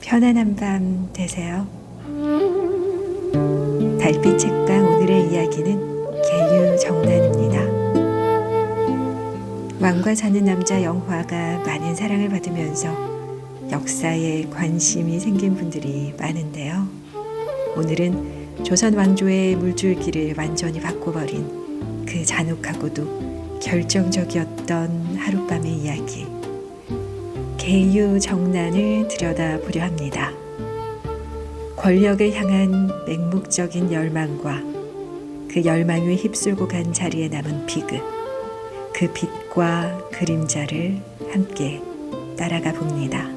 편안한 밤 되세요. 달빛 책방 오늘의 이야기는 계유정난입니다. 왕과 사는 남자 영화가 많은 사랑을 받으면서 역사에 관심이 생긴 분들이 많은데요. 오늘은 조선 왕조의 물줄기를 완전히 바꿔버린 그 잔혹하고도 결정적이었던 하룻밤의 이야기, 계유정난을 들여다보려 합니다. 권력을 향한 맹목적인 열망과 그 열망을 휩쓸고 간 자리에 남은 비극, 그 빛과 그림자를 함께 따라가 봅니다.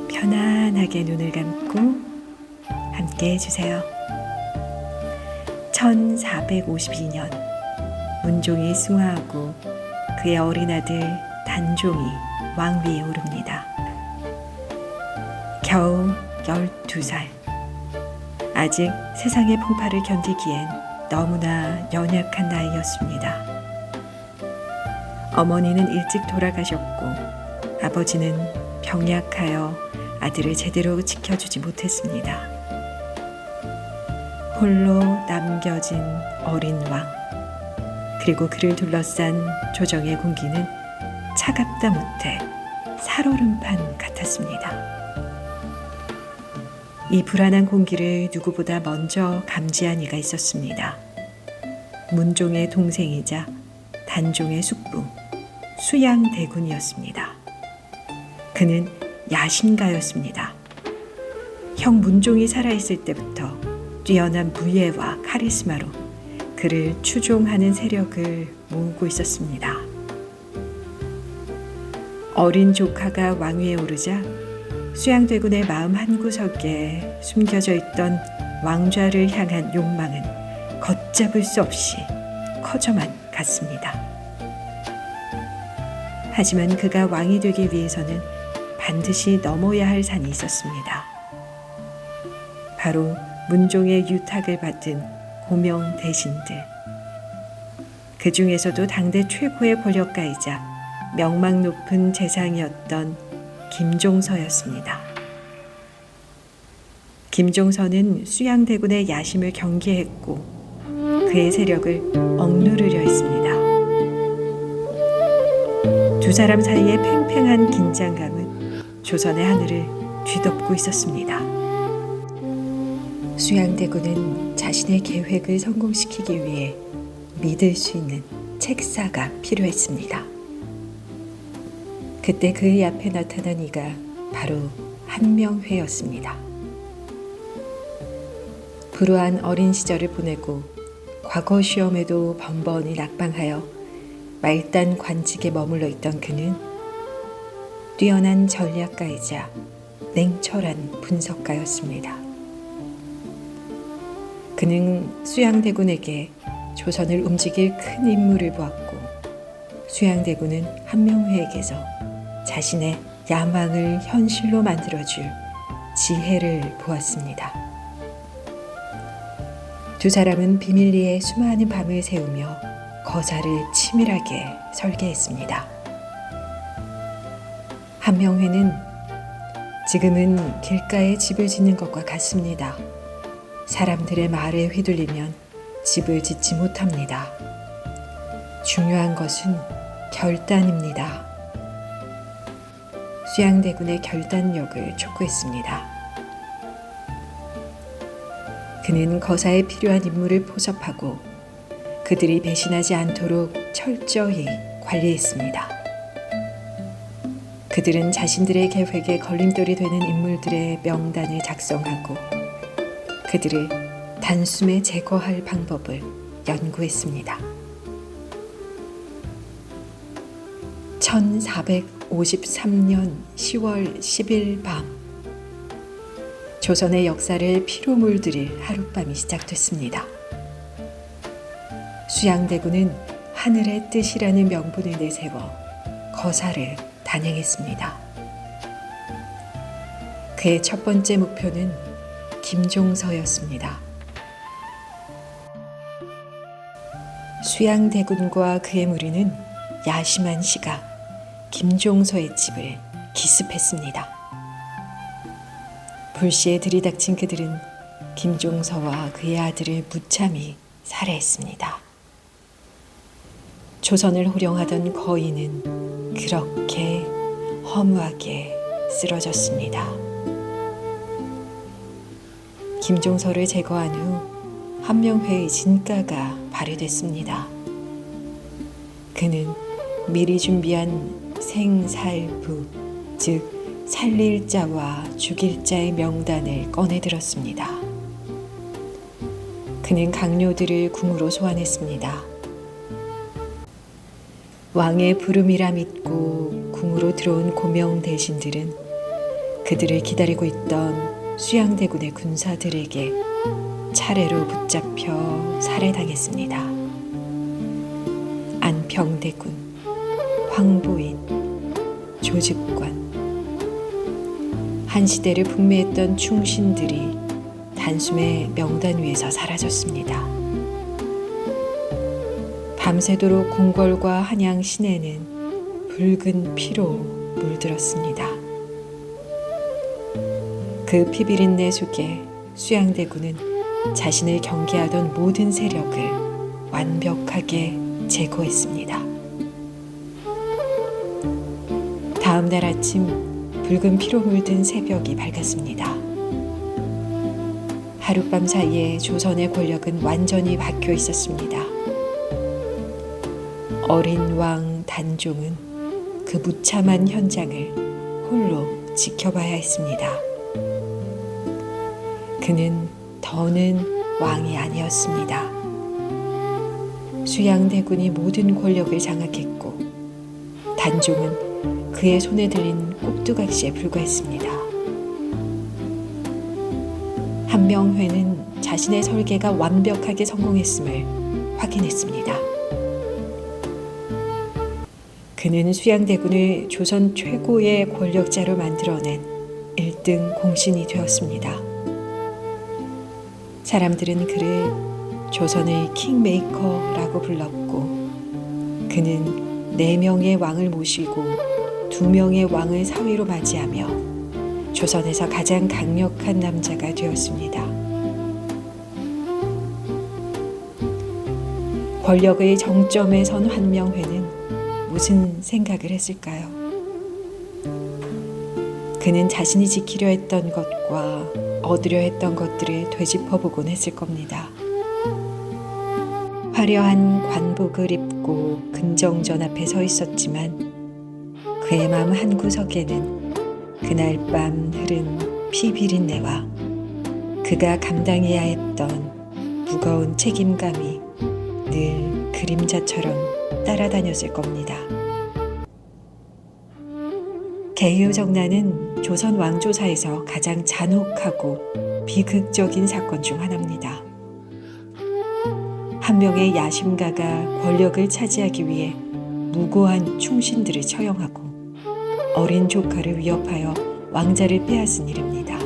편안하게 눈을 감고 함께 해주세요. 1452년 문종이 승하하고 그의 어린 아들 단종이 왕위에 오릅니다. 겨우 12살. 아직 세상의 풍파를 견디기엔 너무나 연약한 나이였습니다. 어머니는 일찍 돌아가셨고 아버지는 병약하여 아들을 제대로 지켜주지 못했습니다. 홀로 남겨진 어린 왕, 그리고 그를 둘러싼 조정의 공기는 차갑다 못해 살얼음판 같았습니다. 이 불안한 공기를 누구보다 먼저 감지한 이가 있었습니다. 문종의 동생이자 단종의 숙부 수양대군이었습니다. 그는 야심가였습니다. 형 문종이 살아있을 때부터 뛰어난 무예와 카리스마로 그를 추종하는 세력을 모으고 있었습니다. 어린 조카가 왕위에 오르자 수양대군의 마음 한구석에 숨겨져 있던 왕좌를 향한 욕망은 걷잡을 수 없이 커져만 갔습니다. 하지만 그가 왕이 되기 위해서는 반드시 넘어야 할 산이 있었습니다. 바로 문종의 유탁을 받은 고명 대신들. 그 중에서도 당대 최고의 권력가이자 명망 높은 재상이었던 김종서였습니다. 김종서는 수양대군의 야심을 경계했고 그의 세력을 억누르려 했습니다. 두 사람 사이의 팽팽한 긴장감은 조선의 하늘을 뒤덮고 있었습니다. 수양대군은 자신의 계획을 성공시키기 위해 믿을 수 있는 책사가 필요했습니다. 그때 그의 앞에 나타난 이가 바로 한명회였습니다. 불우한 어린 시절을 보내고 과거 시험에도 번번이 낙방하여 말단 관직에 머물러 있던 그는 뛰어난 전략가이자 냉철한 분석가였습니다. 그는 수양대군에게 조선을 움직일 큰 임무를 보았고 수양대군은 한명회에게서 자신의 야망을 현실로 만들어줄 지혜를 보았습니다. 두 사람은 비밀리에 수많은 밤을 새우며 거사를 치밀하게 설계했습니다. 한명회는 지금은 길가에 집을 짓는 것과 같습니다. 사람들의 말에 휘둘리면 집을 짓지 못합니다. 중요한 것은 결단입니다. 수양대군의 결단력을 촉구했습니다. 그는 거사에 필요한 인물을 포섭하고 그들이 배신하지 않도록 철저히 관리했습니다. 그들은 자신들의 계획에 걸림돌이 되는 인물들의 명단을 작성하고 그들을 단숨에 제거할 방법을 연구했습니다. 1453년 10월 10일 밤, 조선의 역사를 피로 물들일 하룻밤이 시작됐습니다. 수양대군은 하늘의 뜻이라는 명분을 내세워 거사를 단행했습니다. 그의 첫 번째 목표는 김종서였습니다. 수양대군과 그의 무리는 야심한 시가 김종서의 집을 기습했습니다. 불시에 들이닥친 그들은 김종서와 그의 아들을 무참히 살해했습니다. 조선을 호령하던 거인은 그렇게 허무하게 쓰러졌습니다. 김종서를 제거한 후 한명회의 진가가 발휘됐습니다. 그는 미리 준비한 생살부, 즉 살릴 자와 죽일 자의 명단을 꺼내들었습니다. 그는 강료들을 궁으로 소환했습니다. 왕의 부름이라 믿고 궁으로 들어온 고명 대신들은 그들을 기다리고 있던 수양대군의 군사들에게 차례로 붙잡혀 살해당했습니다. 안평대군, 황보인, 조직관, 한 시대를 풍미했던 충신들이 단숨에 명단 위에서 사라졌습니다. 밤새도록 궁궐과 한양 시내는 붉은 피로 물들었습니다. 그 피비린내 속에 수양대군은 자신을 경계하던 모든 세력을 완벽하게 제거했습니다. 다음 날 아침 붉은 피로 물든 새벽이 밝았습니다. 하룻밤 사이에 조선의 권력은 완전히 바뀌어 있었습니다. 어린 왕 단종은 그 무참한 현장을 홀로 지켜봐야 했습니다. 그는 더는 왕이 아니었습니다. 수양대군이 모든 권력을 장악했고 단종은 그의 손에 들린 꼭두각시에 불과했습니다. 한명회는 자신의 설계가 완벽하게 성공했음을 확인했습니다. 그는 수양대군을 조선 최고의 권력자로 만들어낸 1등 공신이 되었습니다. 사람들은 그를 조선의 킹메이커라고 불렀고 그는 4명의 왕을 모시고 2명의 왕을 사위로 맞이하며 조선에서 가장 강력한 남자가 되었습니다. 권력의 정점에 선 한명회는 무슨 생각을 했을까요? 그는 자신이 지키려 했던 것과 얻으려 했던 것들을 되짚어보곤 했을 겁니다. 화려한 관복을 입고 근정전 앞에 서 있었지만 그의 마음 한구석에는 그날 밤 흐른 피 비린내와 그가 감당해야 했던 무거운 책임감이 늘 그림자처럼 따라다녔을 겁니다. 계유정난은 조선 왕조사에서 가장 잔혹하고 비극적인 사건 중 하나입니다. 한 명의 야심가가 권력을 차지하기 위해 무고한 충신들을 처형하고 어린 조카를 위협하여 왕자를 빼앗은 일입니다.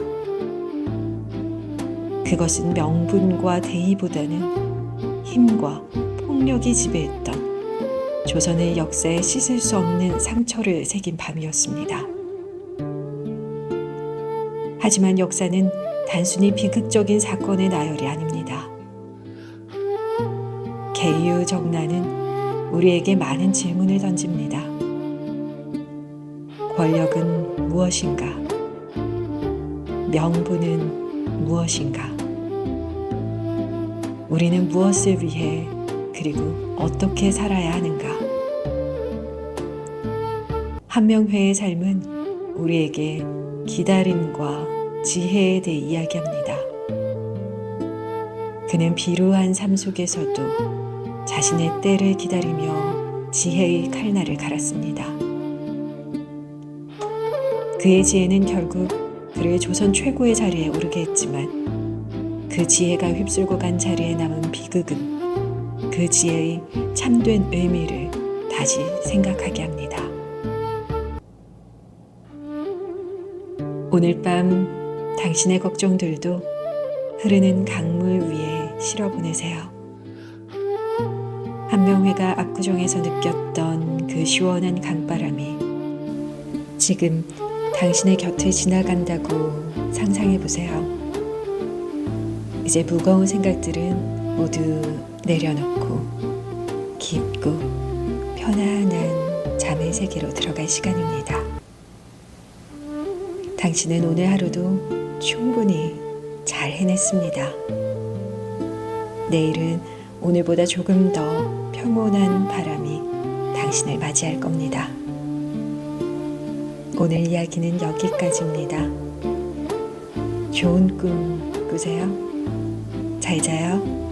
그것은 명분과 대의보다는 힘과 폭력이 지배했던 조선의 역사에 씻을 수 없는 상처를 새긴 밤이었습니다. 하지만 역사는 단순히 비극적인 사건의 나열이 아닙니다. 계유정난은 우리에게 많은 질문을 던집니다. 권력은 무엇인가? 명분은 무엇인가? 우리는 무엇을 위해 그리고 어떻게 살아야 하는가? 한명회의 삶은 우리에게 기다림과 지혜에 대해 이야기합니다. 그는 비루한 삶 속에서도 자신의 때를 기다리며 지혜의 칼날을 갈았습니다. 그의 지혜는 결국 그를 조선 최고의 자리에 오르게 했지만 그 지혜가 휩쓸고 간 자리에 남은 비극은 그 지혜의 참된 의미를 다시 생각하게 합니다. 오늘 밤 당신의 걱정들도 흐르는 강물 위에 실어보내세요. 한명회가 압구정에서 느꼈던 그 시원한 강바람이 지금 당신의 곁을 지나간다고 상상해 보세요. 이제 무거운 생각들은 모두 내려놓고 깊고 편안한 잠의 세계로 들어갈 시간입니다. 당신은 오늘 하루도 충분히 잘 해냈습니다. 내일은 오늘보다 조금 더 평온한 바람이 당신을 맞이할 겁니다. 오늘 이야기는 여기까지입니다. 좋은 꿈 꾸세요. 잘 자요.